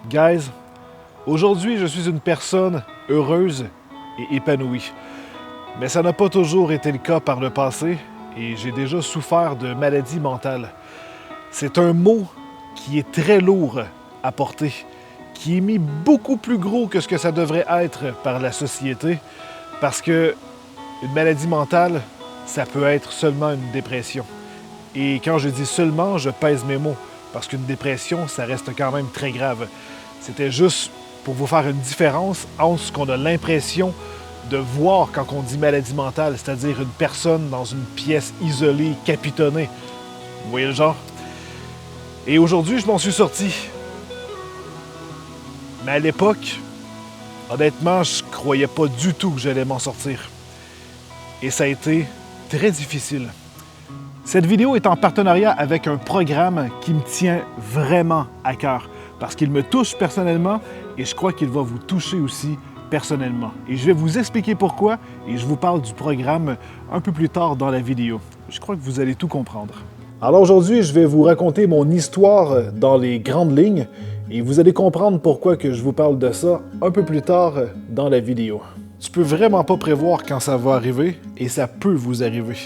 Guys, aujourd'hui je suis une personne heureuse et épanouie. Mais ça n'a pas toujours été le cas par le passé et j'ai déjà souffert de maladie mentale. C'est un mot qui est très lourd à porter, qui est mis beaucoup plus gros que ce que ça devrait être par la société, parce que une maladie mentale, ça peut être seulement une dépression. Et quand je dis seulement, je pèse mes mots, parce qu'une dépression, ça reste quand même très grave. C'était juste pour vous faire une différence entre ce qu'on a l'impression de voir quand on dit maladie mentale, c'est-à-dire une personne dans une pièce isolée, capitonnée. Vous voyez le genre? Et aujourd'hui, je m'en suis sorti. Mais à l'époque, honnêtement, je croyais pas du tout que j'allais m'en sortir. Et ça a été très difficile. Cette vidéo est en partenariat avec un programme qui me tient vraiment à cœur parce qu'il me touche personnellement et je crois qu'il va vous toucher aussi personnellement. Et je vais vous expliquer pourquoi et je vous parle du programme un peu plus tard dans la vidéo. Je crois que vous allez tout comprendre. Alors aujourd'hui, je vais vous raconter mon histoire dans les grandes lignes et vous allez comprendre pourquoi que je vous parle de ça un peu plus tard dans la vidéo. Tu peux vraiment pas prévoir quand ça va arriver et ça peut vous arriver.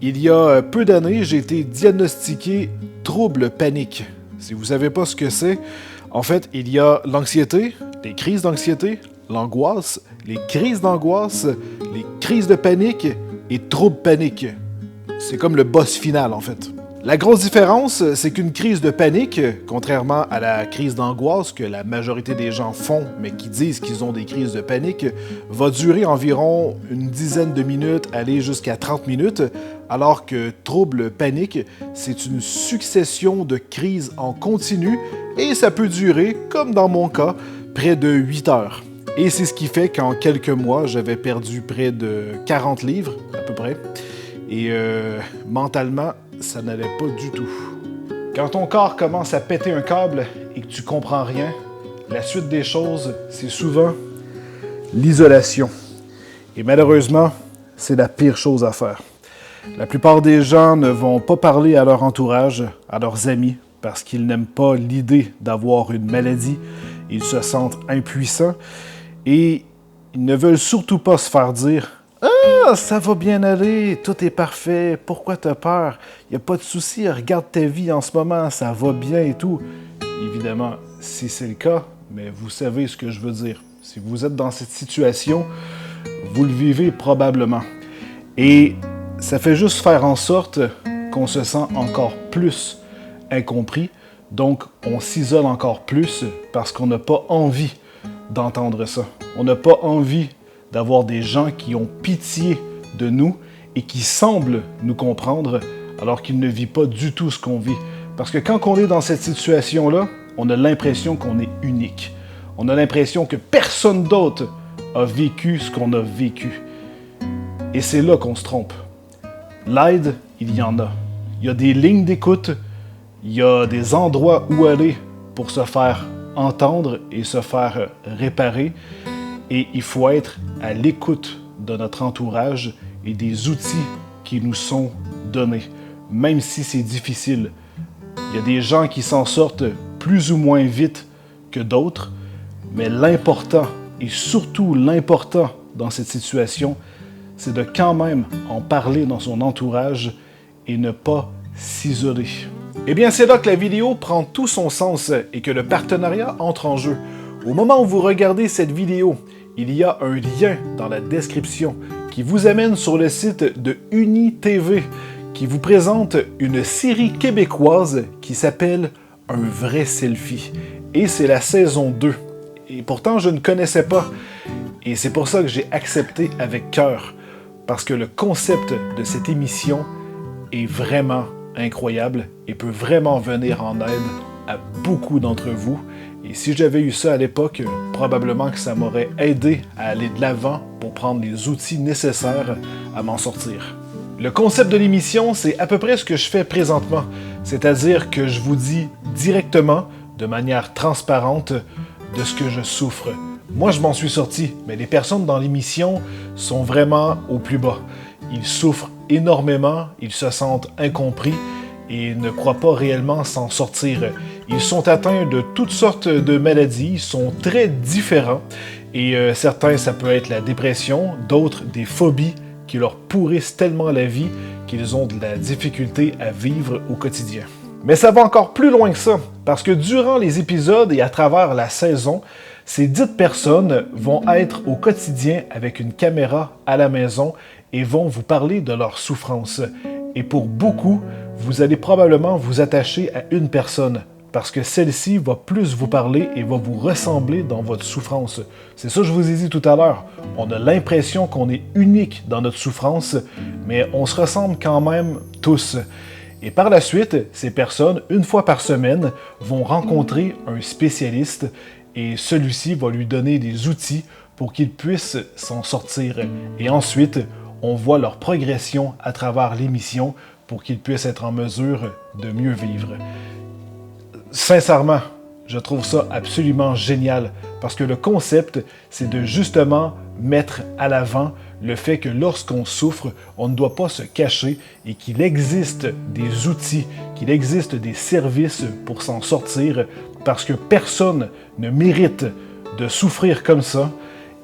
Il y a peu d'années, j'ai été diagnostiqué trouble panique. Si vous ne savez pas ce que c'est, en fait, il y a l'anxiété, les crises d'anxiété, l'angoisse, les crises d'angoisse, les crises de panique et trouble panique. C'est comme le boss final, en fait. La grosse différence, c'est qu'une crise de panique, contrairement à la crise d'angoisse que la majorité des gens font, mais qui disent qu'ils ont des crises de panique, va durer environ une dizaine de minutes, aller jusqu'à 30 minutes, alors que trouble panique, c'est une succession de crises en continu et ça peut durer, comme dans mon cas, près de 8 heures. Et c'est ce qui fait qu'en quelques mois, j'avais perdu près de 40 livres, à peu près. Et mentalement, ça n'allait pas du tout. Quand ton corps commence à péter un câble et que tu comprends rien, la suite des choses, c'est souvent l'isolation. Et malheureusement, c'est la pire chose à faire. La plupart des gens ne vont pas parler à leur entourage, à leurs amis, parce qu'ils n'aiment pas l'idée d'avoir une maladie. Ils se sentent impuissants et ils ne veulent surtout pas se faire dire « Ah, ça va bien aller, tout est parfait, pourquoi t'as peur? Il n'y a pas de souci, regarde ta vie en ce moment, ça va bien et tout. » Évidemment, si c'est le cas, mais vous savez ce que je veux dire. Si vous êtes dans cette situation, vous le vivez probablement. Et ça fait juste faire en sorte qu'on se sent encore plus incompris, donc on s'isole encore plus parce qu'on n'a pas envie d'entendre ça. On n'a pas envie d'avoir des gens qui ont pitié de nous et qui semblent nous comprendre alors qu'ils ne vivent pas du tout ce qu'on vit. Parce que quand on est dans cette situation-là, on a l'impression qu'on est unique. On a l'impression que personne d'autre a vécu ce qu'on a vécu. Et c'est là qu'on se trompe. L'aide, il y en a. Il y a des lignes d'écoute, il y a des endroits où aller pour se faire entendre et se faire réparer. Et il faut être à l'écoute de notre entourage et des outils qui nous sont donnés, même si c'est difficile. Il y a des gens qui s'en sortent plus ou moins vite que d'autres, mais l'important, et surtout l'important dans cette situation, c'est de quand même en parler dans son entourage et ne pas s'isoler. Eh bien, c'est là que la vidéo prend tout son sens et que le partenariat entre en jeu. Au moment où vous regardez cette vidéo, il y a un lien dans la description qui vous amène sur le site de UniTV qui vous présente une série québécoise qui s'appelle Un vrai selfie. Et c'est la saison 2. Et pourtant, je ne connaissais pas. Et c'est pour ça que j'ai accepté avec cœur. Parce que le concept de cette émission est vraiment incroyable et peut vraiment venir en aide à beaucoup d'entre vous. Et si j'avais eu ça à l'époque, probablement que ça m'aurait aidé à aller de l'avant pour prendre les outils nécessaires à m'en sortir. Le concept de l'émission, c'est à peu près ce que je fais présentement, c'est-à-dire que je vous dis directement, de manière transparente, de ce que je souffre. Moi, je m'en suis sorti, mais les personnes dans l'émission sont vraiment au plus bas. Ils souffrent énormément, ils se sentent incompris et ne croient pas réellement s'en sortir. Ils sont atteints de toutes sortes de maladies, ils sont très différents. Et certains, ça peut être la dépression, d'autres, des phobies qui leur pourrissent tellement la vie qu'ils ont de la difficulté à vivre au quotidien. Mais ça va encore plus loin que ça, parce que durant les épisodes et à travers la saison, ces dites personnes vont être au quotidien avec une caméra à la maison et vont vous parler de leur souffrance. Et pour beaucoup, vous allez probablement vous attacher à une personne, parce que celle-ci va plus vous parler et va vous ressembler dans votre souffrance. C'est ça que je vous ai dit tout à l'heure. On a l'impression qu'on est unique dans notre souffrance, mais on se ressemble quand même tous. Et par la suite, ces personnes, une fois par semaine, vont rencontrer un spécialiste et celui-ci va lui donner des outils pour qu'il puisse s'en sortir. Et ensuite, on voit leur progression à travers l'émission pour qu'ils puissent être en mesure de mieux vivre. Sincèrement, je trouve ça absolument génial parce que le concept, c'est de justement mettre à l'avant le fait que lorsqu'on souffre, on ne doit pas se cacher et qu'il existe des outils, qu'il existe des services pour s'en sortir parce que personne ne mérite de souffrir comme ça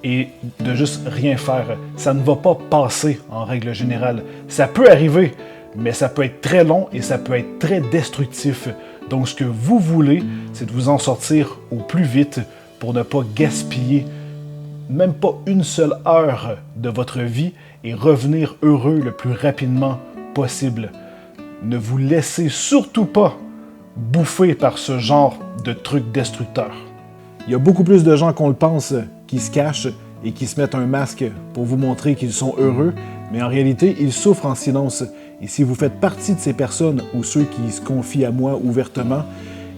et de juste rien faire. Ça ne va pas passer en règle générale. Ça peut arriver, mais ça peut être très long et ça peut être très destructif. Donc, ce que vous voulez, c'est de vous en sortir au plus vite pour ne pas gaspiller même pas une seule heure de votre vie et revenir heureux le plus rapidement possible. Ne vous laissez surtout pas bouffer par ce genre de trucs destructeurs. Il y a beaucoup plus de gens qu'on le pense qui se cachent et qui se mettent un masque pour vous montrer qu'ils sont heureux, mais en réalité, ils souffrent en silence. Et si vous faites partie de ces personnes ou ceux qui se confient à moi ouvertement,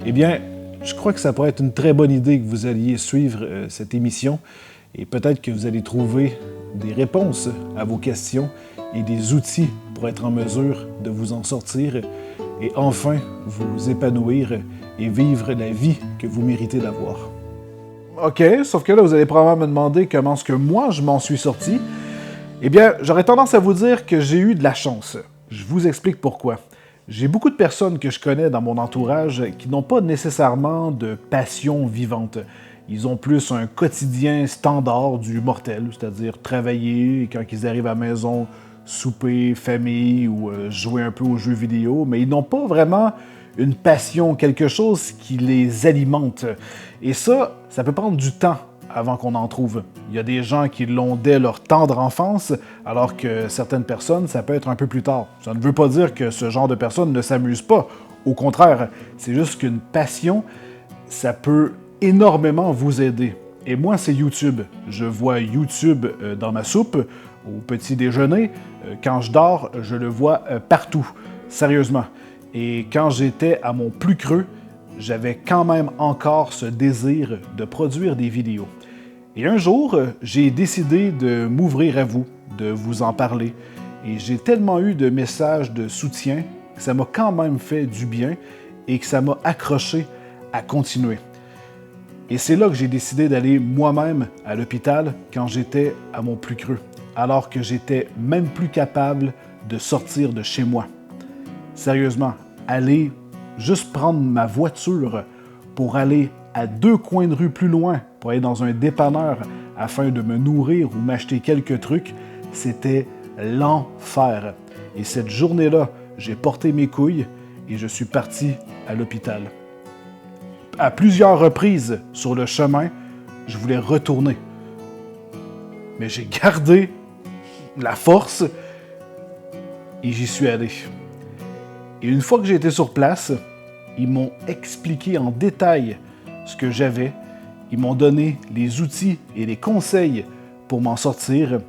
eh bien, je crois que ça pourrait être une très bonne idée que vous alliez suivre cette émission et peut-être que vous allez trouver des réponses à vos questions et des outils pour être en mesure de vous en sortir et enfin vous épanouir et vivre la vie que vous méritez d'avoir. OK, sauf que là, vous allez probablement me demander comment est-ce que moi, je m'en suis sorti. Eh bien, j'aurais tendance à vous dire que j'ai eu de la chance. Je vous explique pourquoi. J'ai beaucoup de personnes que je connais dans mon entourage qui n'ont pas nécessairement de passion vivante. Ils ont plus un quotidien standard du mortel, c'est-à-dire travailler, et quand ils arrivent à la maison, souper, famille ou jouer un peu aux jeux vidéo, mais ils n'ont pas vraiment une passion, quelque chose qui les alimente. Et ça peut prendre du temps avant qu'on en trouve. Il y a des gens qui l'ont dès leur tendre enfance, alors que certaines personnes, ça peut être un peu plus tard. Ça ne veut pas dire que ce genre de personnes ne s'amusent pas. Au contraire, c'est juste qu'une passion, ça peut énormément vous aider. Et moi, c'est YouTube. Je vois YouTube dans ma soupe, au petit déjeuner. Quand je dors, je le vois partout. Sérieusement. Et quand j'étais à mon plus creux, j'avais quand même encore ce désir de produire des vidéos. Et un jour, j'ai décidé de m'ouvrir à vous, de vous en parler. Et j'ai tellement eu de messages de soutien que ça m'a quand même fait du bien et que ça m'a accroché à continuer. Et c'est là que j'ai décidé d'aller moi-même à l'hôpital quand j'étais à mon plus creux, alors que j'étais même plus capable de sortir de chez moi. Sérieusement, aller juste prendre ma voiture pour aller à 2 coins de rue plus loin, pour aller dans un dépanneur afin de me nourrir ou m'acheter quelques trucs, c'était l'enfer. Et cette journée-là, j'ai porté mes couilles et je suis parti à l'hôpital. À plusieurs reprises sur le chemin, je voulais retourner. Mais j'ai gardé la force et j'y suis allé. Et une fois que j'ai été sur place, ils m'ont expliqué en détail ce que j'avais. Ils m'ont donné les outils et les conseils pour m'en sortir.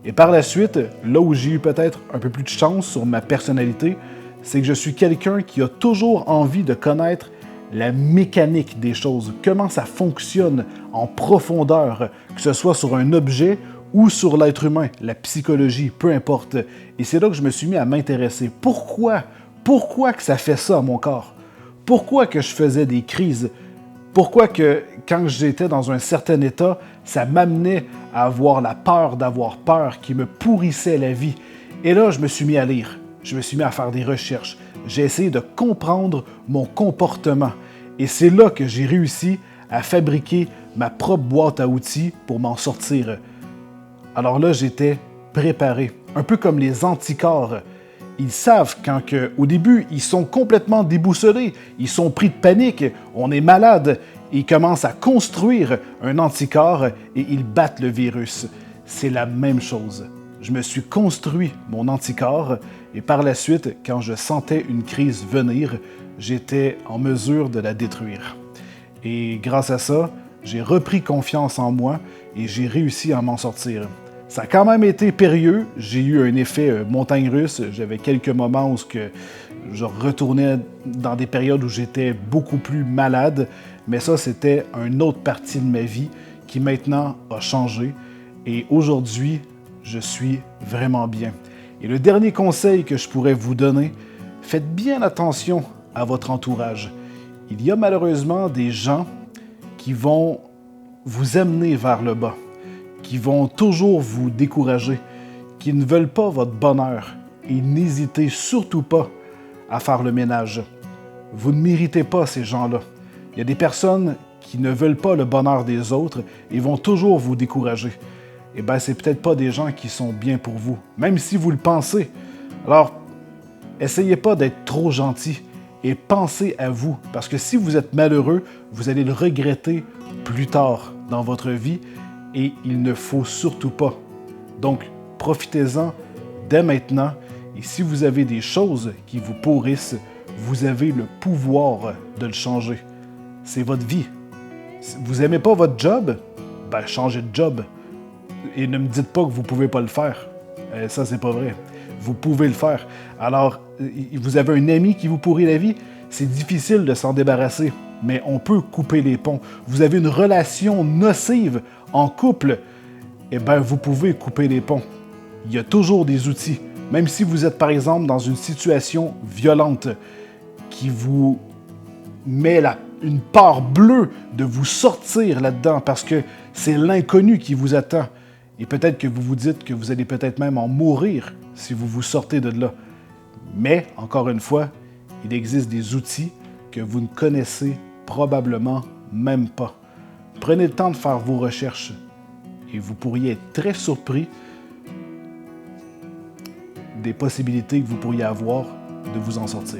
Et par la suite, là où j'ai eu peut-être un peu plus de chance sur ma personnalité, c'est que je suis quelqu'un qui a toujours envie de connaître la mécanique des choses, comment ça fonctionne en profondeur, que ce soit sur un objet ou sur l'être humain, la psychologie, peu importe. Et c'est là que je me suis mis à m'intéresser. Pourquoi que ça fait ça à mon corps? Pourquoi que je faisais des crises? Pourquoi que quand j'étais dans un certain état, ça m'amenait à avoir la peur d'avoir peur qui me pourrissait la vie? Et là, je me suis mis à lire. Je me suis mis à faire des recherches. J'ai essayé de comprendre mon comportement. Et c'est là que j'ai réussi à fabriquer ma propre boîte à outils pour m'en sortir. Alors là, j'étais préparé, un peu comme les anticorps. Ils savent au début, ils sont complètement déboussolés, ils sont pris de panique, on est malade, ils commencent à construire un anticorps et ils battent le virus. C'est la même chose. Je me suis construit mon anticorps et par la suite, quand je sentais une crise venir, j'étais en mesure de la détruire. Et grâce à ça, j'ai repris confiance en moi et j'ai réussi à m'en sortir. Ça a quand même été périlleux. J'ai eu un effet montagne russe. J'avais quelques moments où je retournais dans des périodes où j'étais beaucoup plus malade. Mais ça, c'était une autre partie de ma vie qui maintenant a changé. Et aujourd'hui, je suis vraiment bien. Et le dernier conseil que je pourrais vous donner, faites bien attention à votre entourage. Il y a malheureusement des gens qui vont vous amener vers le bas, qui vont toujours vous décourager, qui ne veulent pas votre bonheur. Et n'hésitez surtout pas à faire le ménage. Vous ne méritez pas ces gens-là. Il y a des personnes qui ne veulent pas le bonheur des autres et vont toujours vous décourager. Eh bien, c'est peut-être pas des gens qui sont bien pour vous, même si vous le pensez. Alors, essayez pas d'être trop gentil et pensez à vous, parce que si vous êtes malheureux, vous allez le regretter plus tard dans votre vie et il ne faut surtout pas. Donc, profitez-en dès maintenant et si vous avez des choses qui vous pourrissent, vous avez le pouvoir de le changer. C'est votre vie. Si vous n'aimez pas votre job, ben changez de job. Et ne me dites pas que vous ne pouvez pas le faire. Ça, c'est pas vrai. Vous pouvez le faire. Alors, vous avez un ami qui vous pourrit la vie, c'est difficile de s'en débarrasser, mais on peut couper les ponts. Vous avez une relation nocive en couple, eh bien, vous pouvez couper les ponts. Il y a toujours des outils. Même si vous êtes, par exemple, dans une situation violente qui vous met une part bleue de vous sortir là-dedans parce que c'est l'inconnu qui vous attend. Et peut-être que vous vous dites que vous allez peut-être même en mourir si vous vous sortez de là. Mais, encore une fois, il existe des outils que vous ne connaissez probablement même pas. Prenez le temps de faire vos recherches et vous pourriez être très surpris des possibilités que vous pourriez avoir de vous en sortir.